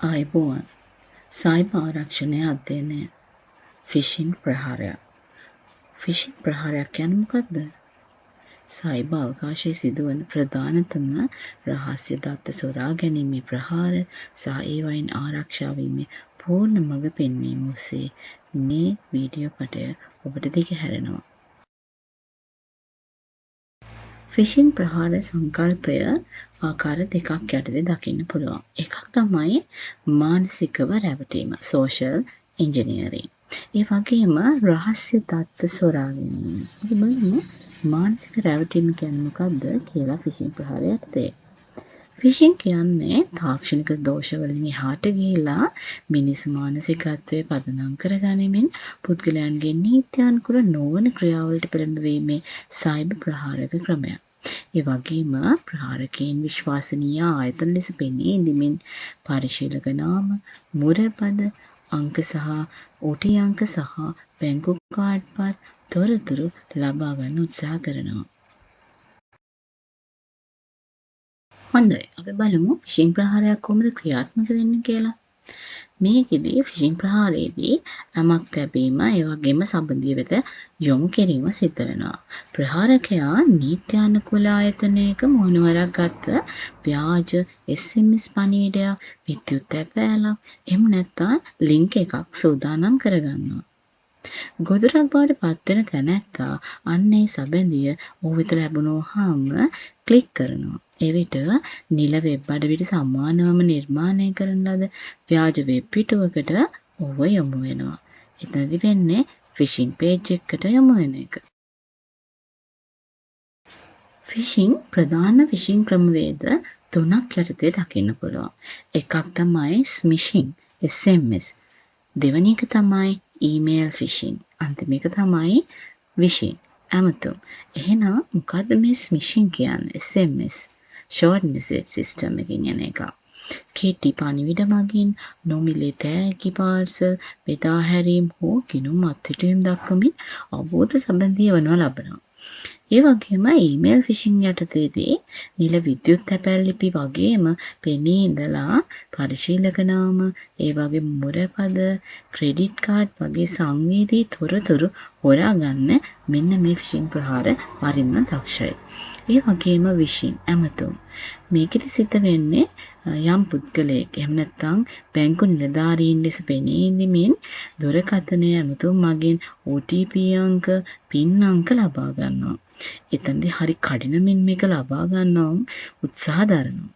ආයුබෝවන් සයිබර් ආරක්ෂණය අධ්‍යයනය fishing ප්‍රහාරයක්. Fishing ප්‍රහාරයක් කියන්නේ මොකක්ද? සයිබර් අවකාශයේ සිදුවන ප්‍රධානතම රහස්‍ය දත්ත සොරා ගැනීමේ ප්‍රහාර සහ ඒවායින් ආරක්ෂා වීමේ පූර්ණ මඟ පෙන්වීම ඔස්සේ මේ වීඩියෝ පටය ඔබට දිගහැරෙනවා. ෆිෂින් ප්‍රහාර සංකල්පය ආකාර දෙකක් යටතේ දකින්න පුළුවන්. එකක් තමයි මානසිකව රැවටීම, social engineering. ඒ වගේම රහස්‍ය තත්ත්ව සොරා ගැනීම. අපි බලමු මානසික රැවටීම කියන්නේ මොකක්ද කියලා ෆිෂින් ප්‍රහාරය යටතේ. ෆිෂින් කියන්නේ තාක්ෂණික දෝෂ වලින් එහාට ගිහිලා මිනිස් මානසිකත්වයේ පදනම් කරගැනීමෙන් පුද්ගලයන්ගේ නීත්‍යානුකූල නොවන ක්‍රියාවලට පෙළඹවීමේ සයිබර් ප්‍රහාරක ක්‍රමයක්. ඒ වගේම ප්‍රහාරකයන් විශ්වාසනීය ආයතන ලෙස පෙනී ඉඳිමින් පරිශීලක නාම, මුරපද, අංක සහ OT අංක සහ බැංකු කාඩ් තොරතුරු ලබා ගන්න උත්සාහ කරනවා. හොඳයි, අපි බලමු ෆිෂින් ප්‍රහාරයක් කොහොමද ක්‍රියාත්මක වෙන්නේ කියලා. මේකෙදී ෆිෂින් ප්‍රහාරයේදී යමක් තැබීම, ඒ වගේම සම්බන්ධිය වෙත යොමු කිරීම සිද්ධ වෙනවා. ප්‍රහාරකයා නීත්‍යානුකූල ආයතනයක මොහොනවරක් ගත්ත ව්‍යාජ SMS පණිවිඩයක්, විද්‍යුත් තැපෑලක්, එහෙම නැත්නම් ලින්ක් එකක් සූදානම් කරගන්නවා. ගොදුරක් බවට පත්වෙන තැනැත්තා අන්න ඒ සබැඳිය ඔහු වෙත ලැබුණොහම ක්ලික් කරනවා. එවිට නිල වෙබ් අඩවියට සමානවම නිර්මාණය කරන ලද ව්‍යාජ වෙබ් පිටුවකට ඔහුව යොමු වෙනවා. එතනදි වෙන්නේ ෆිෂින් පේජ් එකකට යොමු වෙන එක. ෆිෂින් ප්‍රධාන ෆිෂින් ක්‍රමවේද 3ක් යටතේ දකින්න පුළුවන්. එකක් තමයි ස්මිෂින් SMS. දෙවැනි එක තමයි ඊමේල් ෆිෂින්. අන්තිම එක තමයි විෂින් ඇමතුම්. එහෙනම් මොකද්ද මේ ස්මිෂින් කියන්නේ? SMS short message system එකකින් එන එක. කෙටි පණිවිඩ මගින් නොමිලේ තෑගි පාර්සල් බෙදා හැරීම් හෝ ගිණුම් අත්හිටුවීම් දක්වමින් අවබෝධ සම්බන්ධීය වනවා ලබනවා. ඒ වගේම ඊමේල් ෆිෂින් යටතේදී නිල විද්‍යුත් තැපැල් ලිපි වගේම පෙනී ඉඳලා පරිශීලක නාම, ඒ වගේම මුරපද, ක්‍රෙඩිට් කාඩ් වගේ සංවේදී තොරතුරු හොරා ගන්න මෙන්න මේ ෆිෂින් ප්‍රහාර වරින්ම දක්ෂයි. ඒ වගේම විෂින් ඇමතුම්. මේකෙදි සිද්ධ වෙන්නේ යම් පුද්ගලයෙක් එහෙම නැත්නම් බැංකු නිලධාරීන් ලෙස පෙනී ඉඳිමින් දුරකථනය ඇමතුම් මගින් OTP අංක, PIN අංක ලබා ගන්නවා. එතනදී හරි කඩිනමින් මේක ලබා ගන්නවා උත්සාහ දරනවා.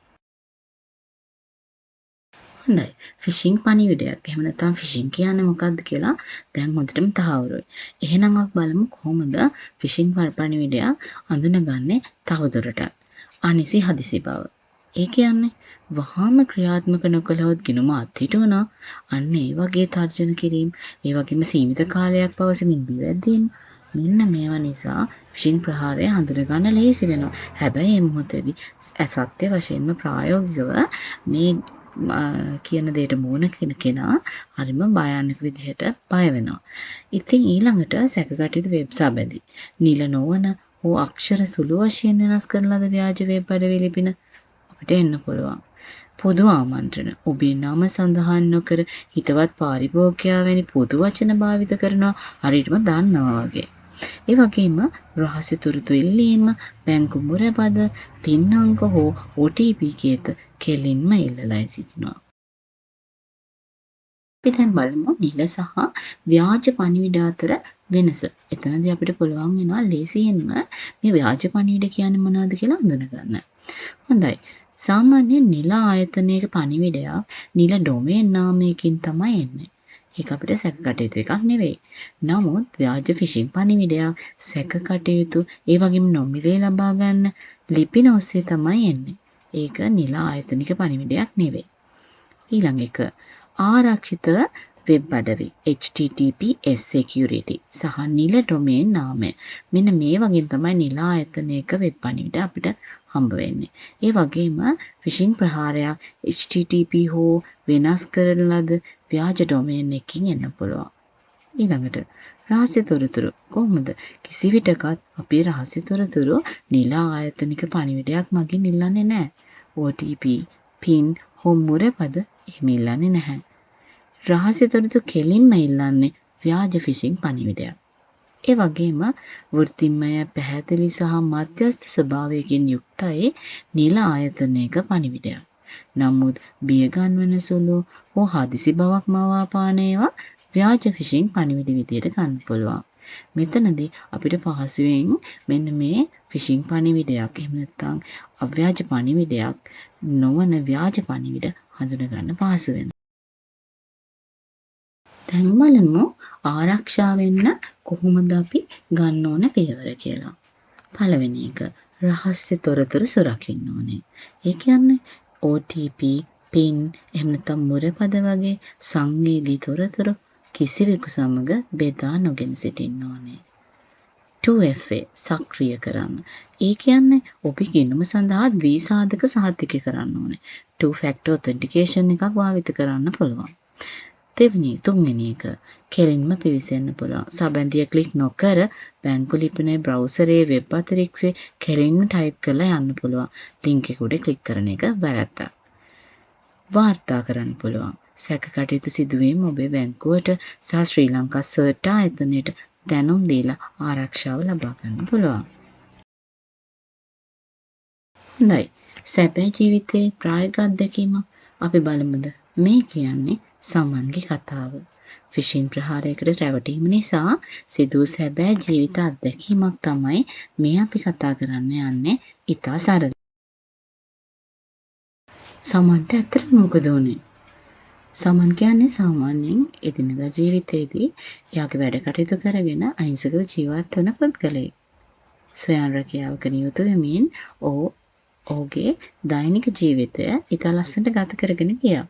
හොඳයි. ෆිෂින් පණිවිඩයක් එහෙම නැත්නම් ෆිෂින් කියන්නේ මොකක්ද කියලා දැන් හොඳටම තහවුරුයි. එහෙනම් අපි බලමු කොහොමද ෆිෂින් පණිවිඩයක් අඳුනගන්නේ තවදුරටත්. අනිසි හදිසි බව. ඒ කියන්නේ වහාම ක්‍රියාත්මක නොකළහොත් ගිණුම අත්හිටුවනවා. අන්න ඒ වගේ තර්ජන කිරීම, ඒ වගේම සීමිත කාලයක් පවසමින් බිවැද්දීම, මෙන්න මේවා නිසා ෆිෂින් ප්‍රහාරය හඳුනගන්න ලේසි වෙනවා. හැබැයි මේ මොහොතේදී සත්‍ය වශයෙන්ම ප්‍රායෝගිකව මේ කියන දෙයට මුහුණ දෙන කෙනා හරිම භයානක විදිහට බය වෙනවා. ඉතින් ඊළඟට සැකකටයුතු වෙබ් සබැඳි. නිල නොවන හෝ අක්ෂර සුළු වශයෙන් වෙනස් කරන ලද ව්‍යාජ වෙබ් අඩවි ලිපින අපිට එන්න පුළුවන්. පොදු ආමන්ත්‍රණ. ඔබේ නම සඳහන් නොකර හිතවත් පාරිභෝගිකයා වැනි පොදු වචන භාවිත කරනවා හරියටම දන්නවා වගේ. ඒ වගේම රහස්‍ය තොරතුරු ඉල්ලීම, බැංකු මුරපද, PIN අංක හෝ OTP කේත කෙලින්ම ඉල්ලලා සිටිනවා. අපි දැන් බලමු නිල සහ ව්‍යාජ පණිවිඩ අතර වෙනස. එතනදී අපිට පුළුවන් වෙනවා ලේසියෙන්ම මේ ව්‍යාජ පණිවිඩ කියන්නේ මොනවද කියලා හඳුනගන්න. හොඳයි. සාමාන්‍යයෙන් නිල ආයතනයක පණිවිඩයක් නිල ඩොමේන් නාමයකින් තමයි එන්නේ. ඒක අපිට සැකකටයුතු එකක් නෙවෙයි. නමුත් ව්‍යාජ ෆිෂින් පණිවිඩයක් සැකකටයුතු ඒ වගේම නොමිලේ ලබා ගන්න ලිපින ඔස්සේ තමයි එන්නේ. ඒක නිල ආයතනික පණිවිඩයක් නෙවෙයි. ඊළඟ එක ආරක්ෂිත වෙබ් අඩවි HTTPS security සහ නිල ඩොමේන් නාමය. මෙන්න මේ වගේ තමයි නිල ආයතනයක වෙබ් පණිවිඩ අපිට හම්බ වෙන්නේ. ඒ වගේම ෆිෂින් ප්‍රහාරයක් HTTP හෝ වෙනස් කරන ලද ව්‍යාජ ඩොමේන් එකකින් එන්න පුළුවන්. ඊළඟට රහස්‍ය තොරතුරු කොහොමද? කිසි විටකත් අපේ රහස්‍ය තොරතුරු නිල ආයතනික පණිවිඩයක් මගින් ඉල්ලන්නේ නැහැ. OTP, PIN හෝ මුරපද එහෙම ඉල්ලන්නේ නැහැ. රහස්‍ය තොරතුරු කෙලින්ම ඉල්ලන්නේ ව්‍යාජ ෆිෂින් පණිවිඩයක්. ඒ වගේම වෘත්තිමය පැහැදිලි සහ මධ්‍යස්ථ ස්වභාවයකින් යුක්තයි නිල ආයතනයක පණිවිඩයක්. නමුත් බිය ගන්වන සුළු හෝ හදිසි බවක් මවා පාන ඒවා ව්‍යාජ ෆිෂින් පණිවිඩ විදියට ගන්න පුළුවන්. මෙතනදී අපිට පහසුවෙන් මෙන්න මේ ෆිෂින් පණිවිඩයක් එහෙම නැත්නම් අව්‍යාජ පණිවිඩයක් නොවන ව්‍යාජ පණිවිඩ හඳුනා ගන්න පහසු වෙනවා. දැන් බලමු ආරක්ෂා වෙන්න කොහොමද අපි ගන්න ඕන පියවර කියලා. පළවෙනි එක රහස්‍ය තොරතුරු සුරකින්න ඕනේ. ඒ කියන්නේ OTP, PIN, එහෙම නැත්නම් මුරපද වගේ සංවේදී තොරතුරු කිසිවෙකු සමග බෙදා නොගෙන සිටින්න ඕනේ. 2FA සක්‍රිය කරන්න. ඒ කියන්නේ ඔබේ ගිණුම සඳහා ද්විසාධක සහතික කරන්න ඕනේ. 2 factor authentication එකක් භාවිත කරන්න පුළුවන්. තුන්වෙනි එක කෙලින්ම පිවිසෙන්න පුළුවන්. සබැඳිය ක්ලික් නොකර බැංකු ලිපිනේ බ්‍රවුසරයේ වෙබ් අතිරික්සයේ කෙලින්ම ටයිප් කරලා යන්න පුළුවන්. ලින්ක් එක උඩ ක්ලික් කරන එක වැරද්දක්. වාර්තා කරන්න පුළුවන්. සැකකටයුතු සිදුවීම් ඔබේ බැංකුවට සහ ශ්‍රී ලංකා සර්ට් ආයතනයට දැනුම් දීලා ආරක්ෂාව ලබා ගන්න පුළුවන්. හොඳයි. සැබෑ ජීවිතයේ ප්‍රායෝගික අත්දැකීම අපි බලමුද? මේ කියන්නේ සමන්ගේ කතාව. ෆිෂින් ප්‍රහාරයකට රැවටීම නිසා සිදු සැබෑ ජීවිත අත්දැකීමක් තමයි මේ අපි කතා කරන්න යන්නේ. ඉතා සරල. සමන්ට ඇත්තටම මොකද උනේ? සමන් කියන්නේ සාමාන්‍යයෙන් එදිනෙදා ජීවිතයේදී එයාගේ වැඩ කටයුතු කරගෙන අහිංසකව ජීවත් වන පුද්ගලයෙක්. ස්වයං රැකියාවක නියුත වෙමින් ඔහුගේ දෛනික ජීවිතය ඉතා ලස්සනට ගත කරගෙන ගියා.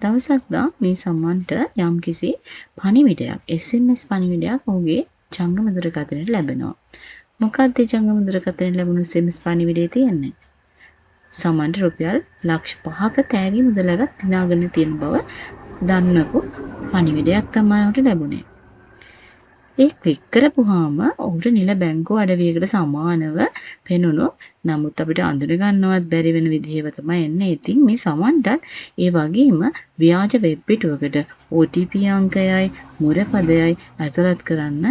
දවසක් මේ සමන්ට යම්කිසි පණිවිඩයක් SMS පණිවිඩයක් ඔහුගේ ජංගම දුරකථනයට ලැබෙනවා. මොකක්ද ඒ ජංගම දුරකථනයට ලැබුණු SMS පණිවිඩයේ තියෙන්නේ? සමන්ට රුපියල් ලක්ෂ 5ක තෑගි මුදලක් දිනාගෙන තියෙන බව දන්නපු පණිවිඩයක් තමයි ඔහුට ලැබුණේ. ඒ ක්ලික් කරපුවාම ඔහුට නිල බැංකුව අඩවියකට සමානව පෙනුණු නමුත් අපිට අඳුන ගන්නවත් බැරි වෙන විදිහව තමයි එන්නේ. ඉතින් මේ සමන්ටත් ඒ වගේම ව්‍යාජ වෙබ් පිටුවකට OTP අංකයයි මුරපදයයි ඇතුළත් කරන්න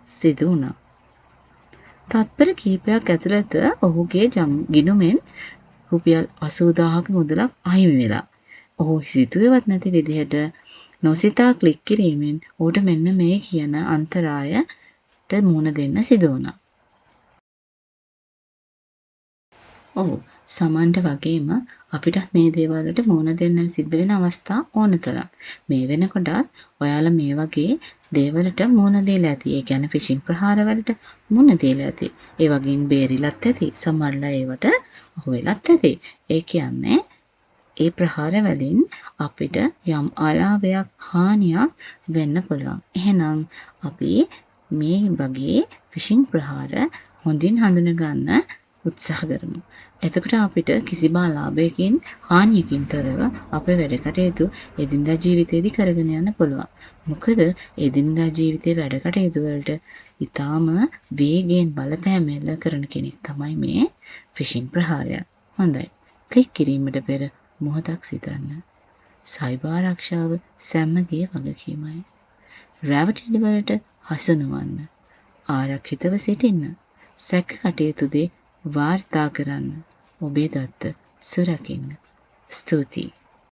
සිදු වුණා. තත්පර කිහිපයක් ඇතුළත ඔහුගේ ගිණුමෙන් රුපියල් 80000ක මුදලක් අහිමි වෙලා. ඔහු හිතුවේවත් නැති විදිහට නොසිතා ක්ලික් කිරීමෙන් ඔහුට මෙන්න මේ කියන අන්තරායට මුහුණ දෙන්න සිදු වුණා. සමන්ට වගේම අපිට මේ දේවල් වලට මුහුණ දෙන්න සිද්ධ වෙන අවස්ථා ඕනතරම්. මේ වෙනකොටත් ඔයාලා මේ වගේ දේවල්ට මුහුණ දීලා ඇති. ඒ කියන්නේ ෆිෂින් ප්‍රහාර වලට මුහුණ දීලා ඇති. ඒ වගේම බේරිලත් ඇති. සමහරලා ඒවට අහු වෙලත් ඇති. ඒ කියන්නේ ඒ ප්‍රහාර වලින් අපිට යම් අලාභයක් හානියක් වෙන්න පුළුවන්. එහෙනම් අපි මේ වගේ ෆිෂින් ප්‍රහාර හොඳින් හඳුන ගන්න උත්සාහ කරමු. එතකොට අපිට කිසිම ලාභයකින් හානියකින් තොරව අපේ වැඩ කටයුතු එදිනදා ජීවිතේදී කරගෙන යන්න පුළුවන්. මොකද එදිනදා ජීවිතේ වැඩ කටයුතු වලට ඊටාම වේගයෙන් බලපෑම් එල්ල කරන කෙනෙක් තමයි මේ ෆිෂින් ප්‍රහාරය. හොඳයි. ක්ලික් කිරීමට පෙර මොහොතක් සිතන්න. සයිබර් ආරක්ෂාව සැමගේ වගකීමයි. රැවටිලි වලට හසු නොවන්න. ආරක්ෂිතව සිටින්න. සැක කටයුතුදී වාර්තා කරන්න. ඔබේ දත්ත සුරකින්න. ස්තුතියි.